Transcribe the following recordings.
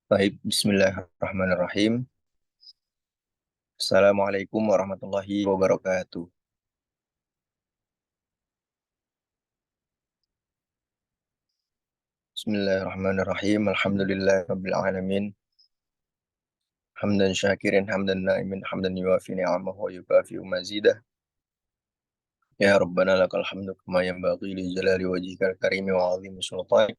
Baik, bismillahirrahmanirrahim. Assalamualaikum warahmatullahi wabarakatuh. Bismillahirrahmanirrahim. Alhamdulillahirabbil alamin. Hamdan syakirin, hamdan na'imin, hamdan yuafi ni'amahu wa yukafi'u mazidah. Ya Rabbana lakal hamdu kama yanbaghi li jalali wajhikal karimi wa 'azimi sultanik.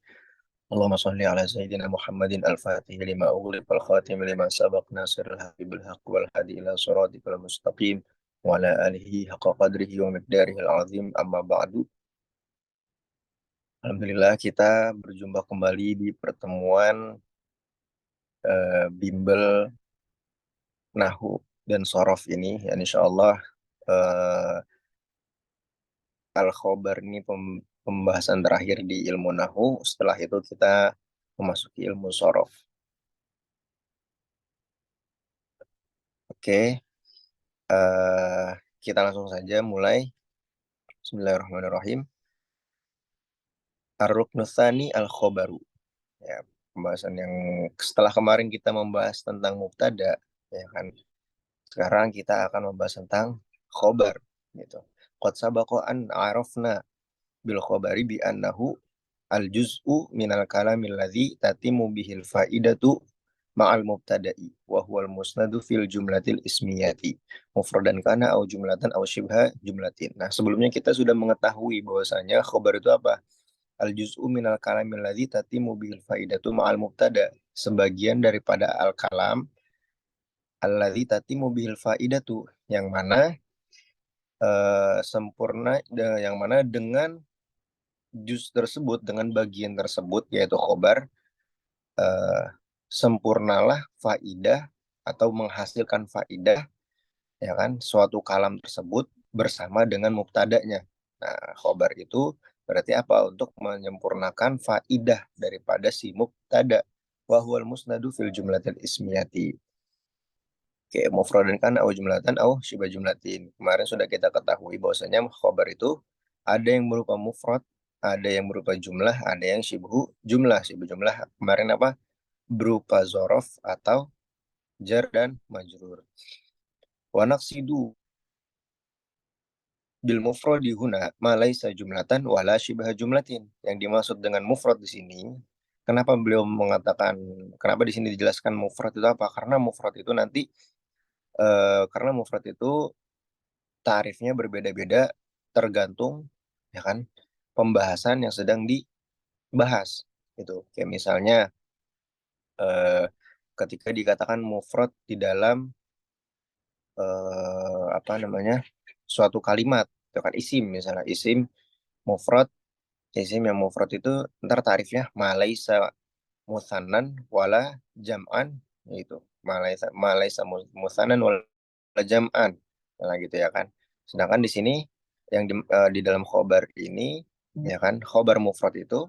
Allahumma shalli ala sayyidina Muhammadin al-Fatih lima ughliq wal khatim lima sabaq nasiril haqqi bil haqq wal hadi ila siratikal mustaqim wa ala alihi haqqa qadrihi wa miqdarihi al-'azim amma ba'du. Alhamdulillah kita berjumpa kembali di pertemuan bimbel Nahu dan Sorof ini. Ya, insya Allah eh, Al-Khobar ini pembahasan terakhir di ilmu Nahu. Setelah itu kita memasuki ilmu Sorof. Oke, eh, kita langsung saja mulai. Bismillahirrahmanirrahim. Ar-Ruknu Tsani Al-Khobaru. Ya, pembahasan yang setelah kemarin kita membahas tentang mubtada, ya kan. Sekarang kita akan membahas tentang khobar gitu. Qad sabaqa an arafna bil khobari bi annahu al juz'u minal kalamil ladzi tatimu bihil faidatu ma'al mubtada'i wa huwal musnadu fil jumlatil ismiyati mufradan kana au jumlatan au shibha jumlatin. Nah, sebelumnya kita sudah mengetahui bahwasanya khobar itu apa? Al juz'u minal kalamil ladzi tatimu bihil faidatu ma'al mubtada, sebagian daripada al kalam alladzi tatimu bihil faidatu, yang mana sempurna, yang mana dengan juz tersebut, dengan bagian tersebut yaitu khobar, eh, sempurnalah faidah atau menghasilkan faidah, ya kan, suatu kalam tersebut bersama dengan mubtadanya. Nah, khobar itu berarti apa? Untuk menyempurnakan faidah daripada si mubtada. Wa huwal musnadu fil jumlatil ismiyati. Oke, mufradan kan au jumlatan au syibah jumlatin. Kemarin sudah kita ketahui bahwasanya khobar itu ada yang berupa mufrad, ada yang berupa jumlah, ada yang syibhu jumlah. Syibhu jumlah kemarin apa? Berupa zorof atau jar dan majrur. Wa naqsidu bil mufradi huna ma laisa jumlatan wala syibha jumlatin. Yang dimaksud dengan mufrad di sini, kenapa beliau mengatakan, kenapa di sini dijelaskan mufrad itu apa? Karena mufrad itu nanti karena mufrad itu tarifnya berbeda-beda tergantung, ya kan, pembahasan yang sedang dibahas itu. Kayak misalnya eh, ketika dikatakan mufrad di dalam apa namanya, suatu kalimat, itu kan isim, misalnya isim mufrad. Isim yang mufrad itu ntar tarifnya malaisa musannan wala jam'an, gitu. Malaisa musannan wala jam'an, nah gitu ya kan. Sedangkan di sini yang di dalam khobar ini, ya kan, khobar mufrad itu,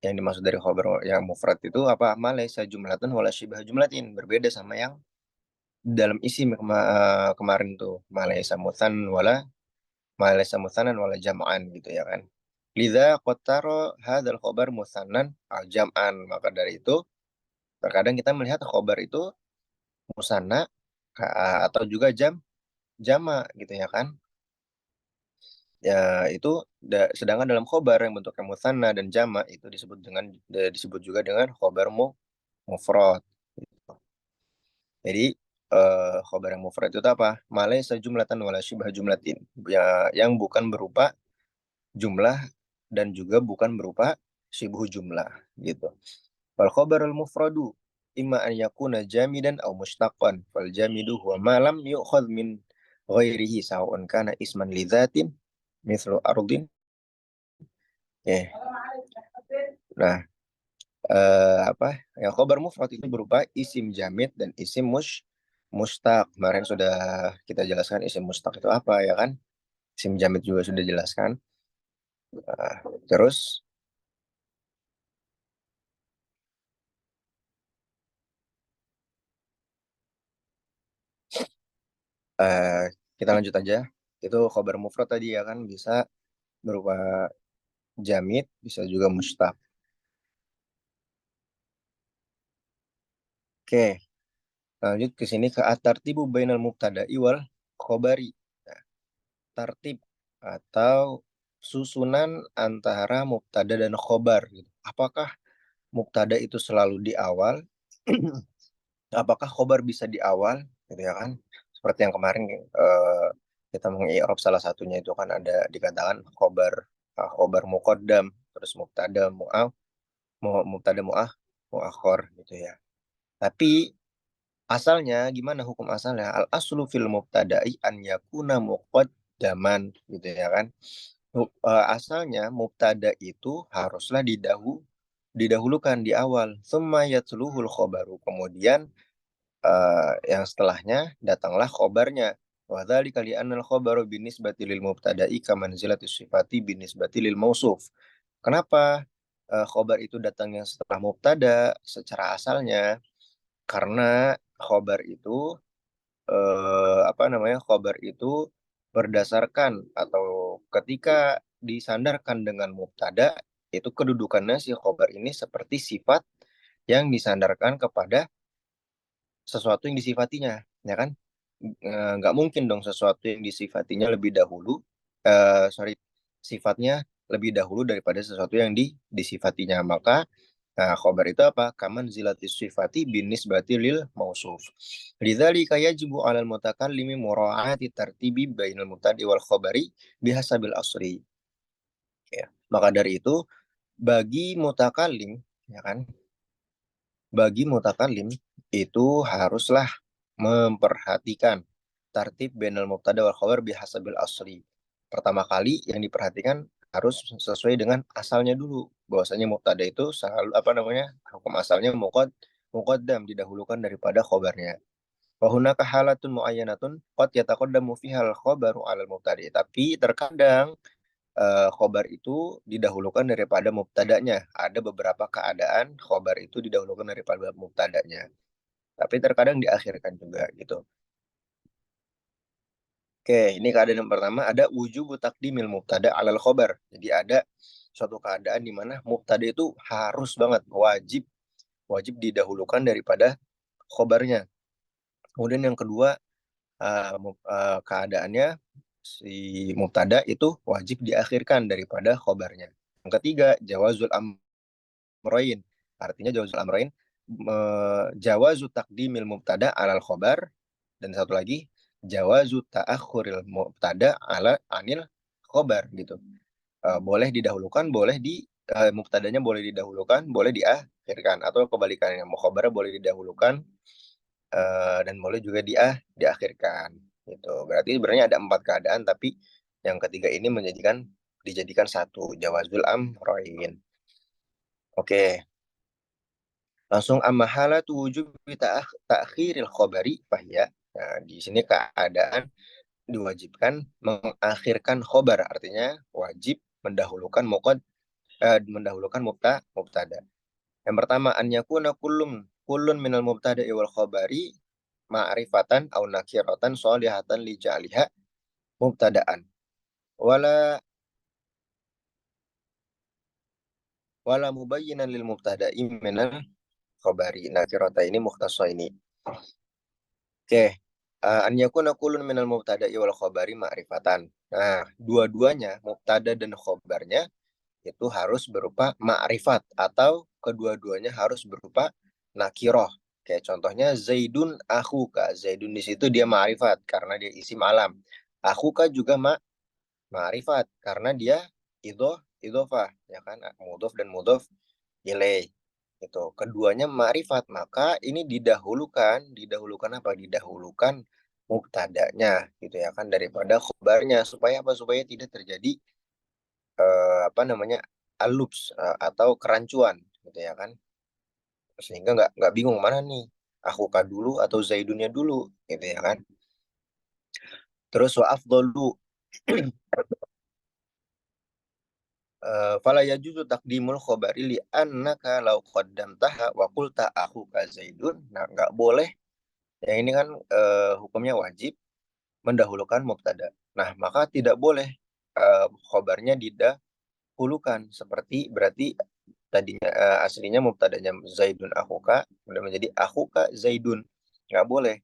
yang dimaksud dari khobar yang mufrad itu apa? Malaisa jumlatun wala syibah jumlatin, berbeda sama yang dalam isim kemarin tuh, malaisa musannan wala jam'an, gitu ya kan. Lidza qattaro hadzal khobar musannan al jam'an, maka dari itu terkadang kita melihat khobar itu musanna atau juga jama, gitu ya kan. Ya, itu sedangkan dalam khobar yang bentuknya musanna dan jama itu disebut juga dengan khobar mufrad. Jadi khobar yang mufrad itu apa? Malaisa jumlatan wala syibha jumlatin. Ya, yang bukan berupa jumlah dan juga bukan berupa syibhu jumlah, gitu. Wal khobarul mufradu imma an yakuna jamidan aw mushtaqan. Fal jamidu huwa ma lam yu'khadh min ghairihi sawa'un kana isman li dzatin mithlu ardin. Ya. Nah, apa? Yang khobar mufrad itu berupa isim jamid dan isim mustaq. Kemarin sudah kita jelaskan isim mustaq itu apa, ya kan? Isim jamid juga sudah jelaskan. Nah, terus eh, kita lanjut aja. Itu khobar mufrad tadi, ya kan, bisa berupa jamid, bisa juga mustaq. Oke, lanjut ke sini ke at-tartibu bainal mubtada'i wal khobari. Nah, tartib atau susunan antara mubtada dan khobar gitu. Apakah mubtada itu selalu di awal? Apakah khobar bisa di awal gitu ya kan? Seperti yang kemarin kita mengi'rab salah satunya itu kan ada dikatakan khobar muqaddam, terus mubtada muakhor gitu ya. Tapi asalnya gimana hukum asalnya? Al aslu fil mubtada'i an yakuna muqaddaman gitu ya kan. Asalnya mubtada itu haruslah didahulukan di awal. Summa yatsluhul khobaru. Kemudian yang setelahnya datanglah khobarnya. Wa dzalika li anal khobaru binisbati lil mubtada'i kamanzilatis sifati binisbati lil mausuf. Kenapa khobar itu datangnya setelah mubtada secara asalnya? Karena khobar itu apa namanya? Khobar itu berdasarkan atau ketika disandarkan dengan mubtada itu kedudukannya si khobar ini seperti sifat yang disandarkan kepada sesuatu yang disifatinya, ya kan? Nggak mungkin dong sesuatu yang disifatinya lebih dahulu, sorry, sifatnya lebih dahulu daripada sesuatu yang disifatinya. Maka, nah, khobar itu apa? Kaman zilatis sifati binis batilil mausuf. Lidzalika yajibu alal mutakallimi mura'ati tartibi bainal mubtadi wal khobari bihasabil asri. Ya. Maka dari itu, bagi mutakallim, ya kan? Bagi mutakalim itu haruslah memperhatikan tartib bainal mubtada wal khabar bihasabil asli. Pertama kali yang diperhatikan harus sesuai dengan asalnya dulu. Bahwasanya mubtada itu selalu apa namanya? Hukum asalnya muqaddam didahulukan daripada khabarnya. Wa hunaka halatun muayyanatun qad yataqaddamu fiha al-khabaru 'alal mubtadi. Tapi terkadang khobar itu didahulukan daripada mubtadanya. Ada beberapa keadaan khobar itu didahulukan daripada mubtadanya. Tapi terkadang diakhirkan juga gitu. Oke, ini keadaan yang pertama ada wujubu taqdimil mubtada alal khobar. Jadi ada suatu keadaan di mana mubtada itu harus banget, wajib wajib didahulukan daripada khobarnya. Kemudian yang kedua keadaannya si mubtada itu wajib diakhirkan daripada khobarnya. Yang ketiga jawazul amroin. Artinya jawazul amroin jawazu taqdimil mubtada alal khobar dan satu lagi jawazu ta'akhuril mubtada ala anil khobar gitu. Boleh didahulukan, boleh mubtadanya boleh didahulukan, boleh diakhirkan atau kebalikannya khobar boleh didahulukan dan boleh juga diakhirkan gitu. Berarti sebenarnya ada 4 keadaan tapi yang ketiga ini dijadikan satu jawazul amroin. Oke, langsung ammahalatu wujubi ta'khiril khabari fahya. Nah, di sini keadaan diwajibkan mengakhirkan khobar, artinya wajib mendahulukan mubtada. Yang pertama an yakuna kullun minal mubtada wal khabari ma'rifatan au nakiratan sholihatan li ja'liha mubtadaan. Wala wala mubayyinan lil mubtada'i minal khabari nakirata ini mukhtasha ini. Oke, an yakuna kullun minal mubtada'i wal khabari ma'rifatan. Nah, dua-duanya mubtada dan khabarnya itu harus berupa ma'rifat atau kedua-duanya harus berupa nakiroh. Kayak contohnya Zaidun akhuka. Zaidun di situ dia ma'rifat karena dia isim alam. Akhuka juga ma'rifat karena dia idhofah ya kan mudhof dan mudhof ilaih. Itu keduanya ma'rifat, maka ini didahulukan apa? Didahulukan mubtadanya gitu ya kan daripada khobarnya supaya apa? Supaya tidak terjadi apa namanya? Alups atau kerancuan gitu ya kan. Sehingga nggak bingung mana nih? Akhuka dulu atau Zaidunnya dulu gitu ya kan. Terus wa afdalu fala yajuzu taqdimul khabari li annaka law qaddamtaha wa qulta akhuka Zaidun. Nah, nggak boleh. Ya ini kan hukumnya wajib mendahulukan mubtada. Nah, maka tidak boleh khabarnya didahulukan seperti berarti aslinya mubtadanya Zaidun akhuka kemudian menjadi akhuka Zaidun. Nggak boleh.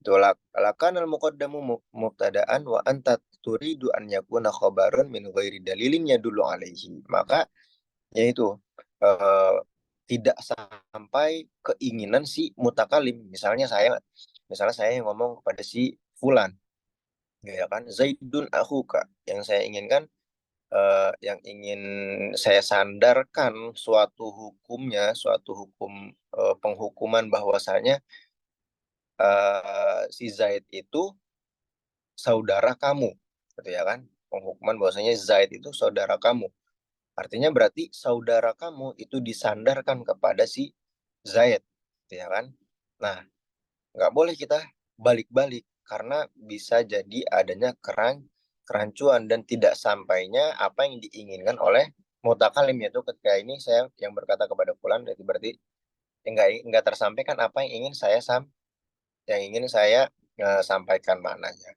Itu lakan al muqaddamu mubtadaan wa anta turidu an yakuna khabaran min ghairi dalilin yadullu alaihi. Maka yaitu eh, tidak sampai keinginan si mutakalim. Misalnya saya yang ngomong kepada si fulan, ya kan, Zaidun akhuka. Yang ingin saya sandarkan suatu hukum penghukuman bahwasanya si Zaid itu saudara kamu, gitu ya kan? Penghukuman bahwasanya Zaid itu saudara kamu. Artinya berarti saudara kamu itu disandarkan kepada si Zaid, gitu ya kan? Nah, nggak boleh kita balik-balik karena bisa jadi adanya kerancuan dan tidak sampainya apa yang diinginkan oleh mutakalim, yaitu ketika ini saya yang berkata kepada fulan berarti enggak tersampaikan apa yang ingin saya sampaikan maknanya.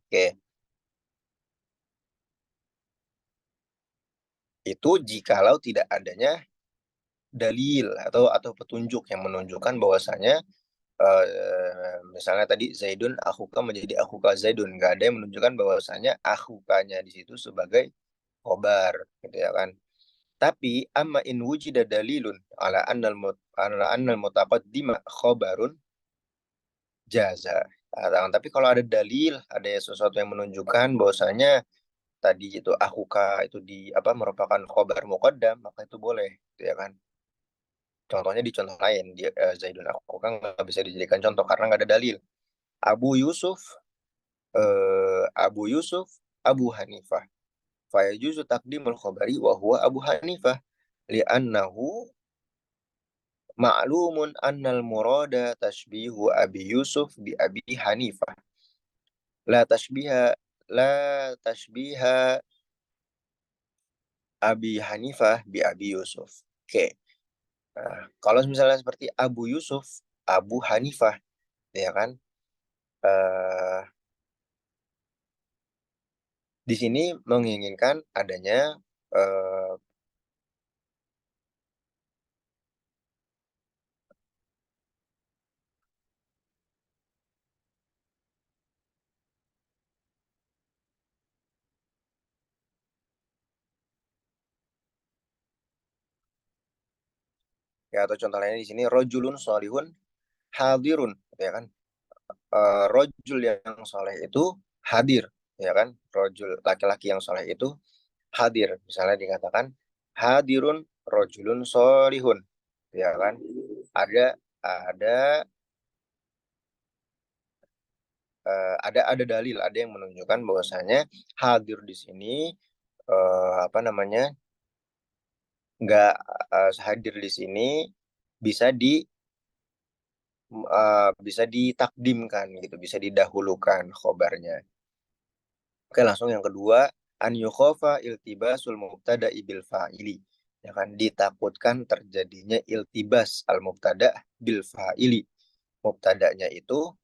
Oke, itu jikalau tidak adanya dalil atau petunjuk yang menunjukkan bahwasanya misalnya tadi Zaidun akhuka menjadi akhuka Zaidun, nggak ada yang menunjukkan bahwasanya akhukanya di situ sebagai khobar, gitu ya kan. Tapi amma in wujida dalilun ala annal mutaqaddima khobarun jaza. Tapi kalau ada dalil, ada sesuatu yang menunjukkan bahwasanya tadi itu akhuka itu di apa merupakan khobar muqaddam, maka itu boleh, gitu ya kan. Contohnya di contoh lain, Zaidun akhuka nggak bisa dijadikan contoh karena nggak ada dalil. Abu Yusuf Abu Yusuf Abu Hanifah. Fayajuzu taqdimul khabari wa huwa Abu Hanifah li'annahu ma'lumun annal murada tashbihu Abi Yusuf bi Abi Hanifah. La tashbiha la tashbiha Abi Hanifah bi Abi Yusuf. Oke. Nah, kalau misalnya seperti Abu Yusuf, Abu Hanifah, ya kan? Eh, di sini menginginkan adanya eh, ya atau contoh lainnya di sini rojulun solihun hadirun, ya kan? Rojul yang soleh itu hadir, ya kan? Rojul laki-laki yang soleh itu hadir. Misalnya dikatakan hadirun rojulun solihun, ya kan? Ada ada ada dalil, ada yang menunjukkan bahwasanya hadir di sini apa namanya nggak hadir di sini bisa bisa ditakdimkan gitu, bisa didahulukan khobarnya. Oke, langsung yang kedua, an yukhofa iltibasul mubtada bil fa'ili. Ya kan, ditakutkan terjadinya iltibas al mubtada bil fa'ili. Mubtadanya itu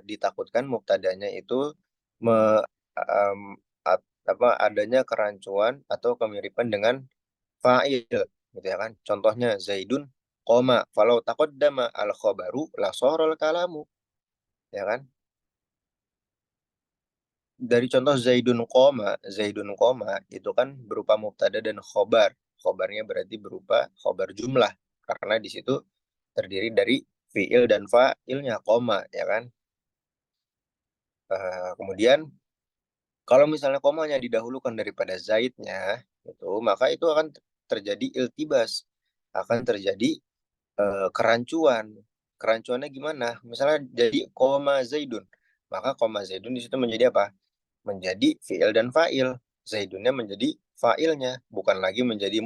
ditakutkan mubtadanya itu me, um, apa adanya kerancuan atau kemiripan dengan fa'il, gitu ya kan. Contohnya Zaidun koma falau taqaddama al khobaru la sorol kalamu, ya kan. Dari contoh Zaidun koma itu kan berupa mubtada dan khobar. Khobarnya berarti berupa khobar jumlah karena di situ terdiri dari fiil dan fa'ilnya koma, ya kan. Kemudian kalau misalnya komanya didahulukan daripada zaidnya itu, maka itu akan terjadi iltibas, akan terjadi kerancuan. Kerancuannya gimana? Misalnya jadi koma Zaidun, maka koma Zaidun di situ menjadi apa? Menjadi fiil dan fa'il. Zaidunnya menjadi fa'ilnya, bukan lagi menjadi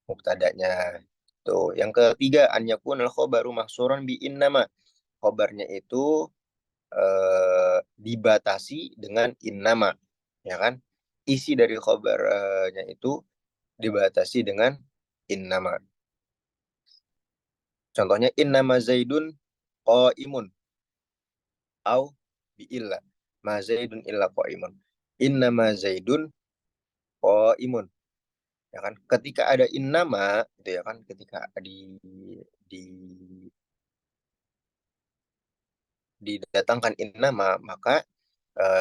mubtadanya. Tuh, yang ketiga an yakun al khobaru mahsuran bi innama. Khobarnya itu dibatasi dengan innama, ya kan? Isi dari khobarnya itu dibatasi dengan innama. Contohnya innama Zaidun qaimun au bi illa. Ma Zaidun illa qaimun. Innama Zaidun qaimun. ya kan? Ketika ada innama gitu ya kan, ketika di didatangkan innama, maka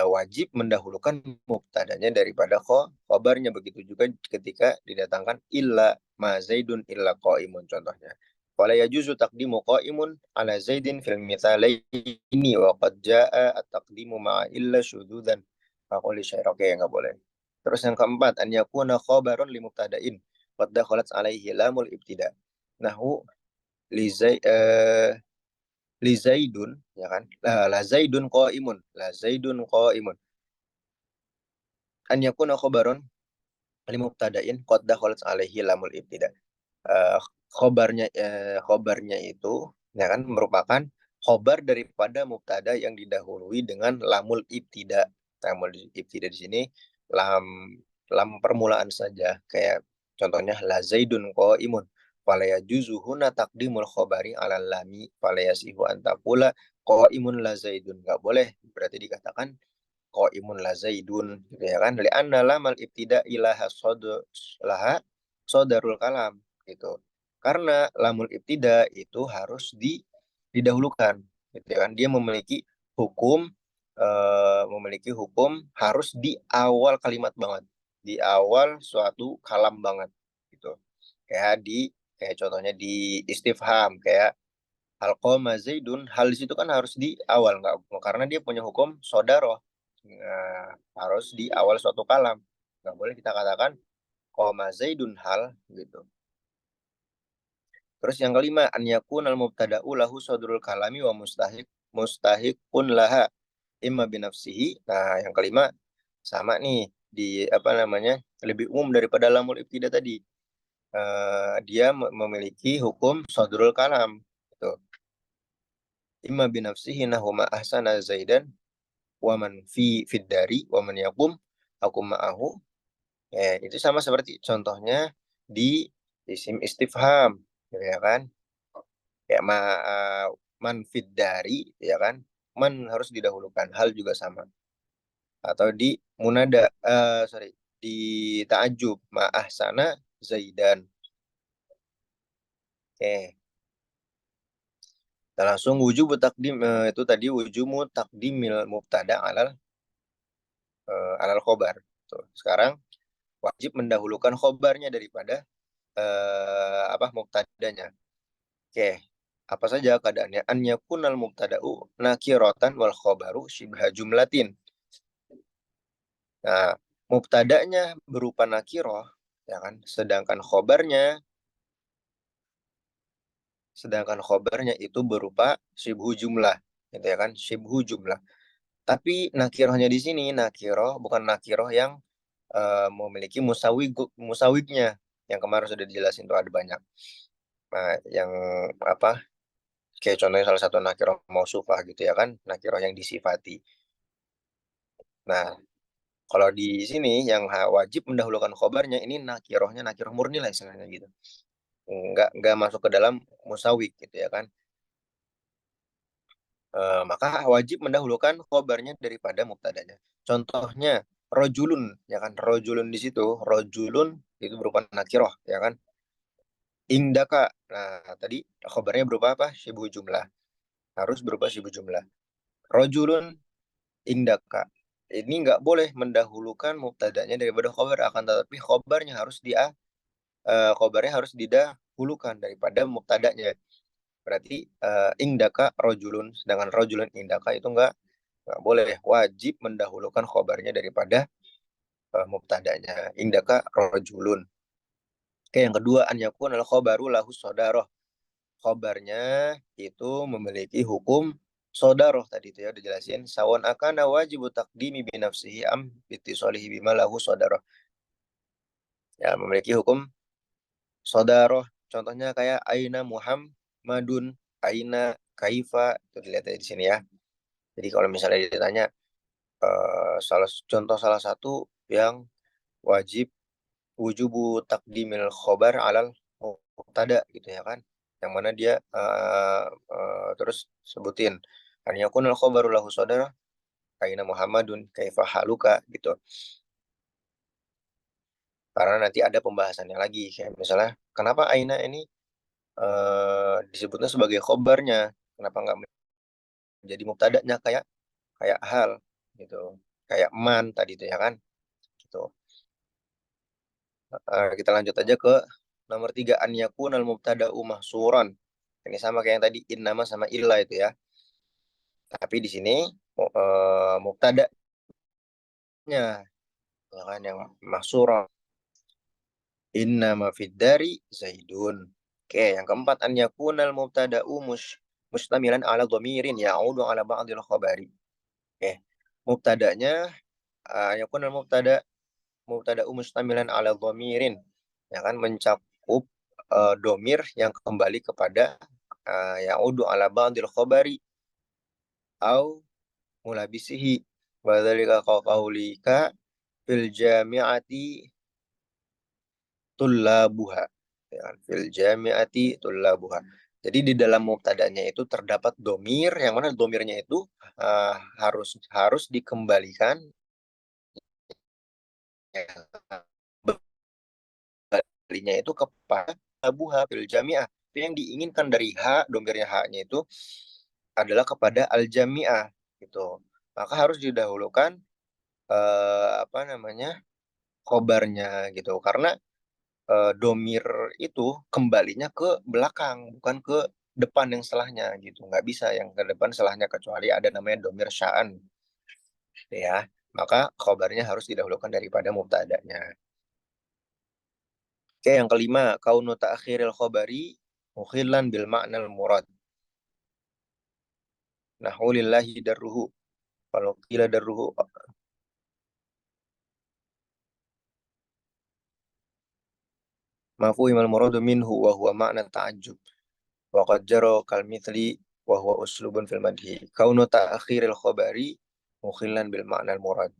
wajib mendahulukan mubtadanya daripada khobarnya. Begitu juga ketika didatangkan illa ma zaidun illa qaimun contohnya. Wala yajuzu taqdimu qaimun ala zaidin fil mithalaini wa qad jaa at-taqdimu ma illa syududan. Aku li syair, oke, nggak boleh. Terus yang keempat, an yakuna khabarun li mubtada'in qad dakhalat alaihi lamul ibtida. Nahu li li zaidun, ya kan, la zaidun qaimun, la zaidun qaimun, an yakuna khabaron li mubtada'in qad dakhalat alaihi lamul ibtida. Eh, khobarnya itu ya kan merupakan khobar daripada mubtada yang didahului dengan lamul ibtida. Lamul ibtida di sini lam lam permulaan saja, kayak contohnya la zaidun qaimun, fala yajuzu huna taqdimul khobari ala lami, fala yasihu an taqula qaimun la zaidun, nggak boleh berarti dikatakan qaimun la zaidun gitu ya kan, li'anna lamal ibtida ilaha laha sodarul kalam gitu, karena lamul ibtida itu harus didahulukan gitu ya kan, dia memiliki hukum harus di awal kalimat banget, di awal suatu kalam banget gitu, kayak kayak contohnya di istifham, kayak hal qoma zaidun, hal di situ kan harus di awal, nggak, karena dia punya hukum sodaro. Nah, harus di awal suatu kalam, nggak boleh kita katakan qoma zaidun hal gitu. Terus yang kelima, an yakun al mubtada'u lahu sodrul kalami wa mustahikun laha imma binafsihi. Nah, yang kelima sama nih, di apa namanya, lebih umum daripada lamul ibtida tadi. Dia memiliki hukum sodrul kalam gitu. Imma binafsihi nahuma ahsana zaidan waman fid dari waman yakum aku ma'ahu. Itu sama seperti contohnya di isim istifham ya kan, kayak man fid dari ya kan, man harus didahulukan, hal juga sama. Atau di munada, sorry, di ta'ajub ma ahsana zaidan. Oke, kita langsung wujub takdim, itu tadi wujubu takdimil mubtada alal khobar. Tuh, sekarang wajib mendahulukan khobarnya daripada apa mubtadanya. Oke, apa saja keadaannya? An yakunal mubtada'u nakiratan wal khobaru shibha jumlatin. Nah, mubtadanya berupa nakiroh, ya kan? Sedangkan khobarnya itu berupa shibhu jumlah, gitu ya kan? Shibhu jumlah. Tapi nakirohnya di sini nakiroh bukan nakiroh yang memiliki musawignya. Yang kemarin sudah dijelasin tuh ada banyak. Nah, yang apa? Kayak contohnya salah satu nakiroh mausufah gitu ya kan, nakiroh yang disifati. Nah, kalau di sini yang wajib mendahulukan khobarnya ini nakirohnya nakiroh murni lah istilahnya gitu. Nggak masuk ke dalam musawik gitu ya kan. Maka wajib mendahulukan khobarnya daripada mubtadanya. Contohnya rojulun ya kan, rojulun di situ, rojulun itu berupa nakiroh ya kan. Indaka, nah tadi khobarnya berupa apa? Syibu jumlah, harus berupa syibu jumlah. Rojulun indaka. Ini nggak boleh mendahulukan mubtadanya daripada khobar, akan tetapi khobarnya harus didahulukan daripada mubtadanya. Berarti indaka rojulun, sedangkan rojulun indaka itu nggak boleh, wajib mendahulukan khobarnya daripada mubtadanya. Indaka rojulun. Oke, yang kedua, an yakun al khobaru lahu sodaroh. Khobarnya itu memiliki hukum sodaroh, tadi itu ya udah jelasin. Sawan akana wajib takdimi binafsihi am bitisolihi bima lahu sodaroh. Ya, memiliki hukum sodaroh. Contohnya kayak aina Muhammadun, aina kaifa, itu dilihat di sini ya. Jadi kalau misalnya ditanya salah satu yang wajib wujubu takdimil khobar alal mubtada gitu ya kan, yang mana dia terus sebutin an yakunul khobaru lahu sodara aina Muhammadun kaifa haluka gitu. Karena nanti ada pembahasannya lagi. Kayak misalnya, kenapa aina ini disebutnya sebagai khobarnya? Kenapa nggak menjadi mubtada'nya kayak kayak hal gitu. Kayak man tadi itu ya kan? Gitu. Kita lanjut aja ke nomor tiga, an yakunal mubtada'u mahsuran. Ini sama kayak yang tadi in nama sama illa itu ya. Tapi di sini mubtada'nya ya kan yang mahsuran. Inna ma fid dari Zaidun. Oke, yang keempat an yakunal mubtada'u mustamilan ala dhamirin ya'udu ala ba'dil khabari. Oke. Mubtada'nya yakunal mubtada'u mustamilan ala dhamirin, ya kan mencakup domir yang kembali kepada ya'udu ala ba'dil khabari au mulabisihi wa dzalika qaulika fil jami'ati tullabuha, ya kan? Fil jami'ati tullabuha. Jadi di dalam mubtada'nya itu terdapat domir yang mana domirnya itu harus harus dikembalikan, ya, kembalinya itu kepada tullabuha fil jami'ah. Itu yang diinginkan dari domirnya haknya itu adalah kepada al jami'ah gitu. Maka harus didahulukan apa namanya? Khobarnya gitu. Karena domir itu kembalinya ke belakang, bukan ke depan yang setelahnya gitu. Nggak bisa yang ke depan setelahnya kecuali ada namanya domir sya'an, ya. Maka khobarnya harus didahulukan daripada mubtada'nya. Oke, yang kelima, kaunu ta'khiril khobari mukhillan bil ma'nal murad. Nahu lillahi darruhu. Kalau kila darruhu mafuhimal muradu minhu wa huwa ma'na ta'ajjub. Wa qad jara kal mithli wa huwa uslubun fil madhi. Kaunu ta'khiril khobari mukhillan bil ma'nal murad.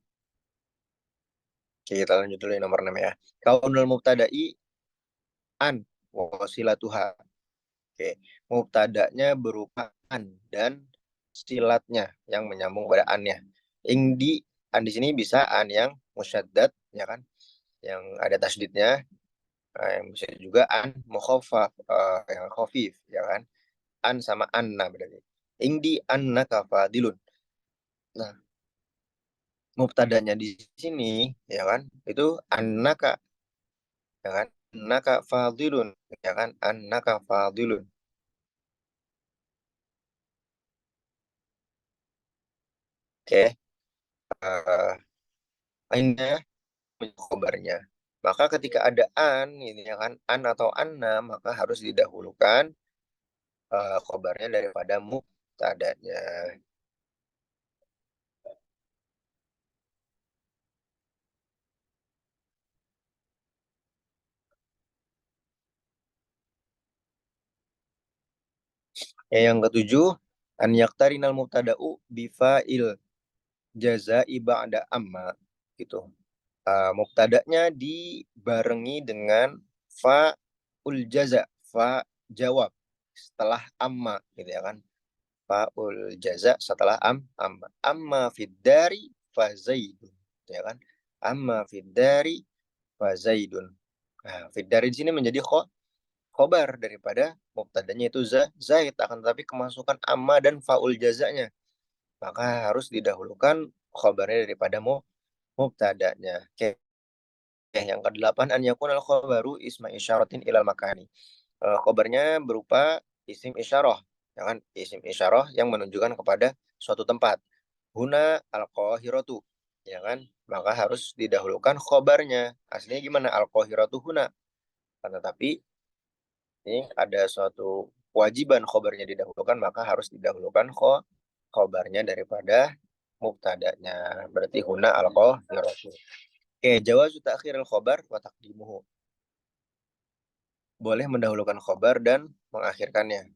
Oke, kita lanjut dulu yang nomor 6 ya. Kaunul mubtada'i an wasilatuha. Oke, mubtada'nya berupa an dan silatnya yang menyambung pada an-nya. An di sini bisa an yang musyaddad ya kan, yang ada tasdidnya, yang bisa juga an mukhaffaf, yang khafif ya kan. An sama anna berarti. Indi annaka fadilun. Nah, mubtada'nya di sini ya kan, itu annaka ya kan, annaka fadilun ya kan, annaka fadilun. Oke, ainnya khobarnya. Maka ketika ada an ini ya kan, an atau anna, maka harus didahulukan khobarnya daripada mubtadanya. Yang ketujuh, an yaktarinal mubtada'u bifa'il jazai ba'da amma gitu. Mubtada'nya dibarengi dengan fa'ul jaza, fa jawab setelah amma gitu ya kan. Fa'ul jaza setelah amma. Amma fid dari fa zaidun ya kan. Amma fid dari fa zaidun. Nah, fid dari di sini menjadi khobar daripada mubtada'nya itu zaid, akan tetapi kemasukan amma dan fa'ul jazanya. Maka harus didahulukan khobarnya daripada mubtada'nya. Oke. Yang kedelapan an yakun al khobaru isma isyaratin ilal makani. Khobarnya berupa isim isyarah, ya kan? Isim isyarah yang menunjukkan kepada suatu tempat. Huna al qahiratu, ya kan? Maka harus didahulukan khobarnya. Aslinya gimana? Al qahiratu huna. Tetapi ini ada suatu kewajiban khobarnya didahulukan, maka harus didahulukan khobarnya daripada mubtada'nya. Berarti huna al qahiratu. Oke, jawazu ta'khiril khobar wa taqdimuhu. Boleh mendahulukan khobar dan mengakhirkannya.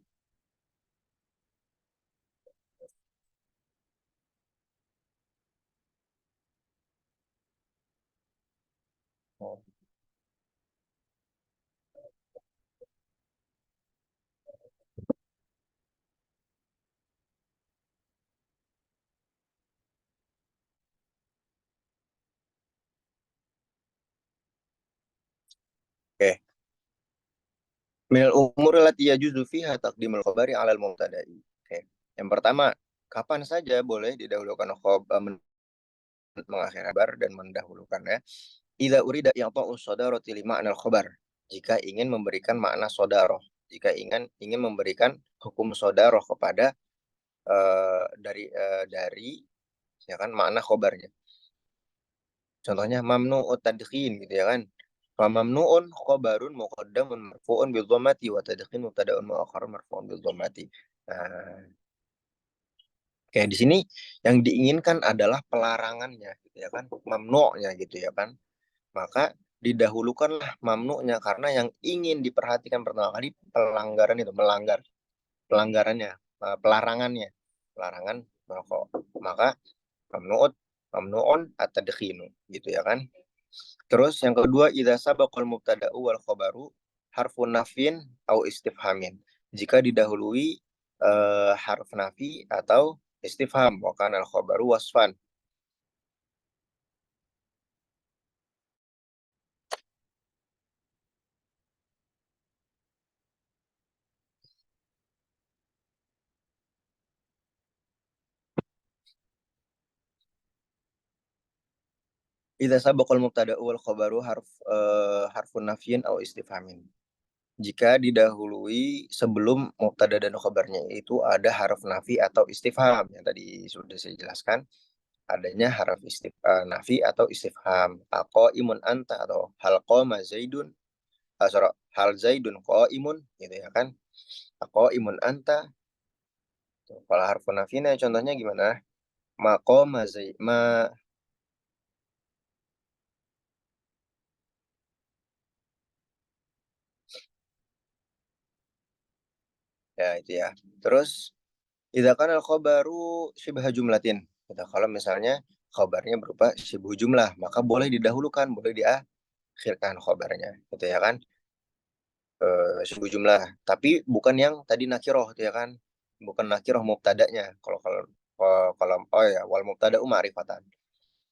Oke. Minal umur lati yajuzu fiha taqdimul khabari 'alal mubtada'i. Oke. Yang pertama, kapan saja boleh didahulukan mengakhiri kabar dan mendahulukan ya. Idza urida i'ta'u sadarati li ma'nal khabar. Jika ingin memberikan makna sodaroh, jika ingin memberikan hukum sodaroh kepada dari ya kan makna khobarnya. Contohnya mamnu'ut tadkhin gitu ya kan. Fa mamnu'un khabarun muqaddamun marfu'un bil dhammati wa tadkhin mubtada'un mu'akhkharun marfu'un bil dhammati. Nah, kayak di sini yang diinginkan adalah pelarangannya gitu ya kan, mamnu'nya gitu ya kan. Maka didahulukanlah mamnu'nya karena yang ingin diperhatikan pertama kali pelanggaran itu, pelanggarannya, pelarangannya, pelarangan merokok. Maka mamnu'ut mamnu'un at-tadkhinu gitu ya kan. Terus yang kedua, idza sabaqal mubtada'u wal khabaru harfun nafin au istifhamin. Jika didahului harf nafi atau istifham, wa kana al khabaru wasfan. Idza sabaqal mubtada'u wal khabaru harfun nafin au istifhamin. Jika didahului sebelum mubtada dan khabarnya itu ada harf nafi atau istifham yang tadi sudah saya jelaskan, adanya harf nafi atau istifham. Aqaimun anta atau hal qama zaidun, hal zaidun qaimun gitu ya kan. Aqaimun anta. Kalau harf nafinya contohnya gimana? Maqama zaid ma ya itu ya. Terus idza kana al-khabaru syibha jumlatin. Gitu. Kalau misalnya khabarnya berupa syibhu jumlah, maka boleh didahulukan, boleh diakhirkan khabarnya, gitu ya kan? Syibhu jumlah. Tapi bukan yang tadi nakiroh, gitu ya kan? Bukan nakiroh mubtadanya. Kalau oh ya, wal mubtada'u ma'rifatan.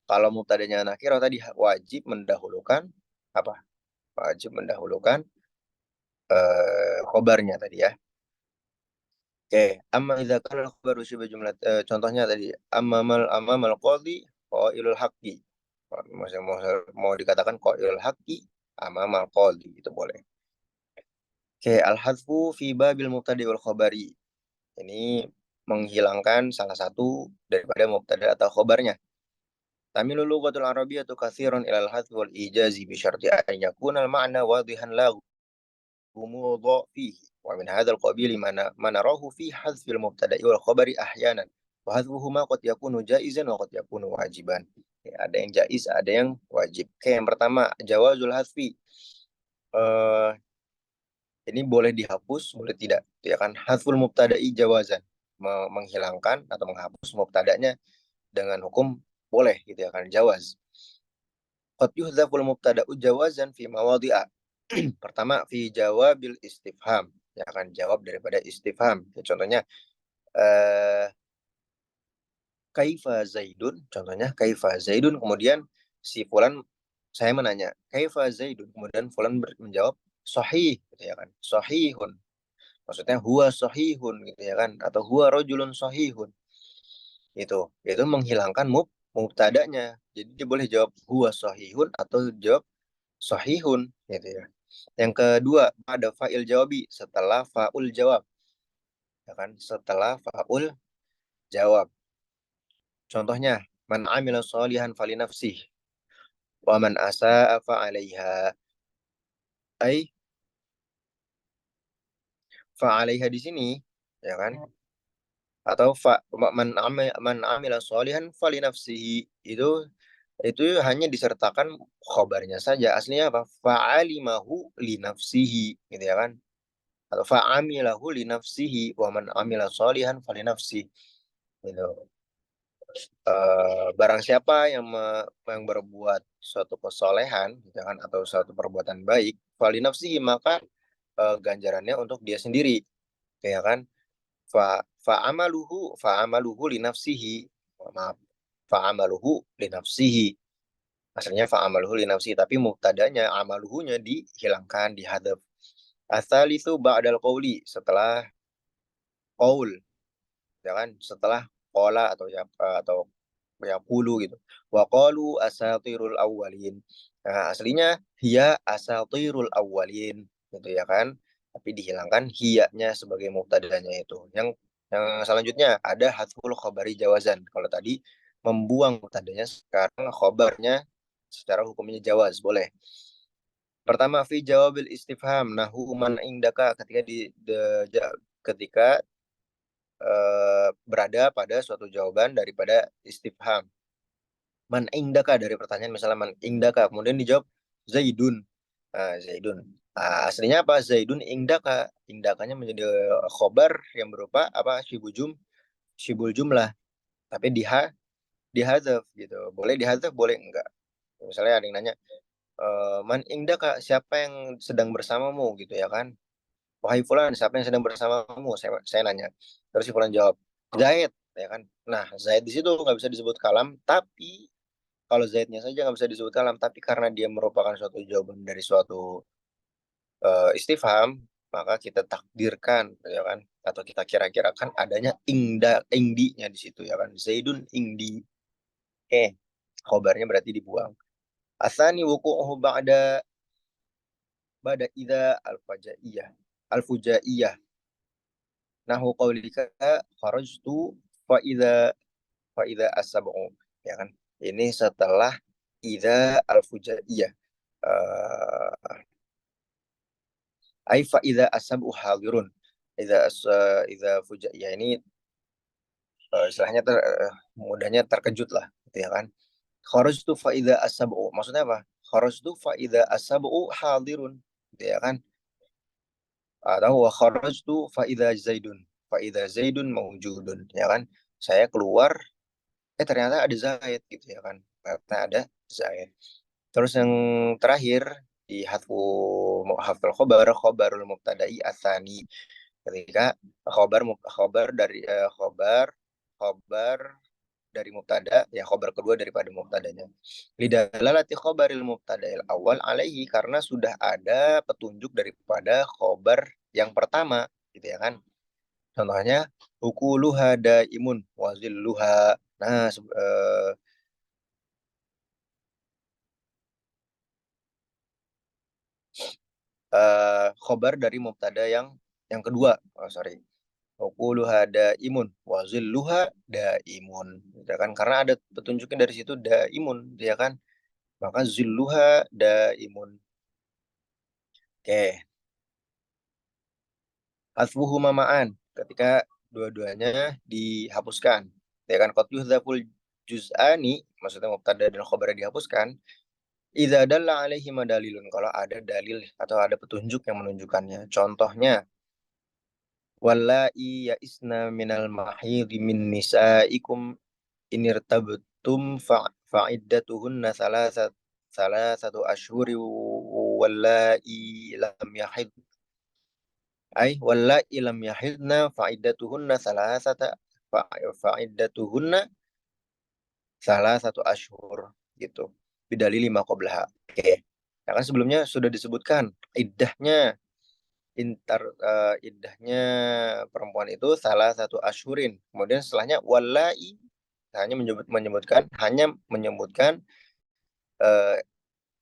Kalau mubtadanya nakiroh tadi wajib mendahulukan apa? Wajib mendahulukan khabarnya tadi ya. Oke, amma idza kana al-khabaru syibha jumlah, contohnya tadi ammal qadhi qailul haqqi. Mau, mau dikatakan qailul haqqi amamal qadhi itu boleh. Oke, al-hadfu fi babil mubtadi wal khabari. Ini menghilangkan salah satu daripada mubtada atau khabarnya. Tamilu lughatul arabiyyatu katsiran ilal hadfi wal ijazi bi syarti an yakuna al-ma'na wadihan la غموض فيه ومن هذا القبيل ما نراه في حذف المبتدأ والخبر أحيانا وحذفهما قد يكون جائزا وقد يكون واجبا. Ya, ada yang jaiz, ada yang wajib. Oke, yang pertama jawazul hadfi. Eh, ini boleh dihapus, boleh tidak. Ya kan, hadful mubtada'i jawazan, menghilangkan atau menghapus mubtada'nya dengan hukum boleh gitu ya kan, jawaz. Qad yuhdzaful mubtada'u jawazan fi mawadhi'a. Pertama, fi jawabil istifham. Ya akan jawab daripada istifham. Ya, contohnya, eh, kaifa zaidun. Contohnya, kaifa zaidun. Kemudian si fulan, saya menanya, kaifa zaidun. Kemudian fulan menjawab, sahih. Gitu ya kan. Sahihun. Maksudnya, huwa sahihun. Gitu ya kan. Atau huwa rojulun sahihun. Itu menghilangkan mubtadanya. Jadi dia boleh jawab huwa sahihun atau jawab sahihun. Gitu ya. Yang kedua, ada fa'il jawabi setelah fa'ul jawab. Ya kan? Setelah fa'ul jawab. Contohnya, man amila sholihan fali nafsih wa man asa'a fa'alaiha. Ai fa'alaiha di sini, ya kan? Atau man amila sholihan fali nafsihi. Itu hanya disertakan khobarnya saja. Aslinya apa? Fa'alimahu li nafsihi, gitu ya kan? Atau fa'amilahu li nafsihi wa man amila sholihan fali nafsihi. Gitu. Barang siapa yang berbuat suatu kesolehan, gitu kan, atau suatu perbuatan baik, fali nafsihi, maka ganjarannya untuk dia sendiri, ya kan? Fa amaluhu li nafsihi, maaf, fa amaluhu li nafsihi. Aslinya fa'amaluhu li nafsi, tapi mubtadanya amaluhunya dihilangkan, dihadzaf. Asalisu ba'dal qauli, setelah qaul, ya kan? Setelah qala atau ya atau yaqulu gitu. Wa qalu asatirul awwalin. Nah, aslinya hiya asatirul awwalin gitu ya kan. Tapi dihilangkan hiyanya sebagai mubtadanya itu. Yang selanjutnya ada hadful khabari jawazan. Kalau tadi membuang mubtadanya, sekarang khabarnya secara hukumnya jawaz, boleh. Pertama fi jawabil istifham nahu man indaka, ketika ketika berada pada suatu jawaban daripada istifham. Man indaka, dari pertanyaan misalnya man indaka, kemudian dijawab Zaidun. Zaidun. Aslinya apa? Zaidun indaka. Indakanya menjadi khobar yang berupa apa? Shibul jumlah. Tapi dihadzaf gitu. Boleh dihadzaf, boleh enggak. Misalnya ada yang nanya, man indaka, siapa yang sedang bersamamu gitu ya kan? Wahai fulan, siapa yang sedang bersamamu? Saya nanya. Terus si fulan jawab, Zaid, ya kan? Nah, Zaid di situ nggak bisa disebut kalam, tapi kalau Zaidnya saja nggak bisa disebut kalam, tapi karena dia merupakan suatu jawaban dari suatu istifham, maka kita takdirkan, ya kan? Atau kita kira-kirakan adanya ingdinya di situ, ya kan? Zaidun ingdi. Khobarnya berarti dibuang. Asani wuku'uhu ba'da idza al-fujaiyah. Nahu qaulika kharajtu fa idza as-sab'u, ya kan? Ini setelah idza al-fujaiyah. Uh, Ai fa idza as-sab'u hadirun. Idza fujaiyah ini istilahnya mudahnya terkejut lah, gitu ya kan? Kharajtu fa idza as-sab'u. Maksudnya apa? Kharajtu fa idza as-sab'u hadirun, gitu ya kan? Atau wa kharajtu fa idza zaidun. Fa idza zaidun mawjudun, ya kan? Saya keluar, ternyata ada Zaid gitu ya kan. Ternyata ada Zaid. Terus yang terakhir di haful khobarul mubtada'i asani, ketika khobar dari khobar dari mubtada, ya khobar kedua daripada mubtadanya. Lidalalati khobaril mubtada'il awal alaihi, karena sudah ada petunjuk daripada khobar yang pertama gitu ya kan. Contohnya ukuluha daimun wazilluha. Nah, khobar dari mubtada yang kedua. Oh, sorry. Ukuluha daimun wazilluha daimun. Ya kan? Karena ada petunjuknya dari situ daimun, ya kan? Maka zilluha daimun. Oke. Hasbuhuma ma'an, ketika dua-duanya dihapuskan. Ya kan? Qad yuhdzaful juz'ani, maksudnya mubtada dan khobar dihapuskan. Idza dalla alaihi madalilun, kalau ada dalil atau ada petunjuk yang menunjukkannya. Contohnya, wallahi ya isna minal mahidhi min nisaikum inirtabtum fa'iddatuhunna salasatu ashhuri wallahi lam yahid wallahi lam yahidna fa'iddatuhunna fa'iddatuhunna salah satu ashhur gitu. Bidalil lima qablaha. Oke. Ya kan sebelumnya sudah disebutkan iddahnya, iddahnya perempuan itu salah satu ashurin. Kemudian setelahnya wallahi hanya menyebutkan uh,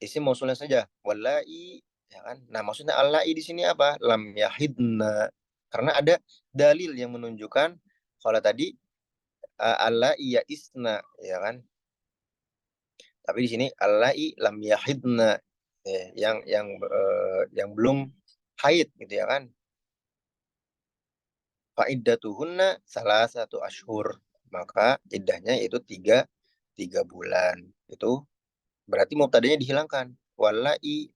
isim mausulnya saja. Wallahi, ya kan. Nah, maksudnya allahi di sini apa? Lam yahidna. Karena ada dalil yang menunjukkan kalau tadi allahi ya isna, ya kan. Tapi di sini allahi lam yahidna, yang belum haid gitu ya kan. Fa'iddatuhunna salah satu ashur. Maka iddahnya itu tiga bulan. Itu berarti mubtadanya dihilangkan. Wallahi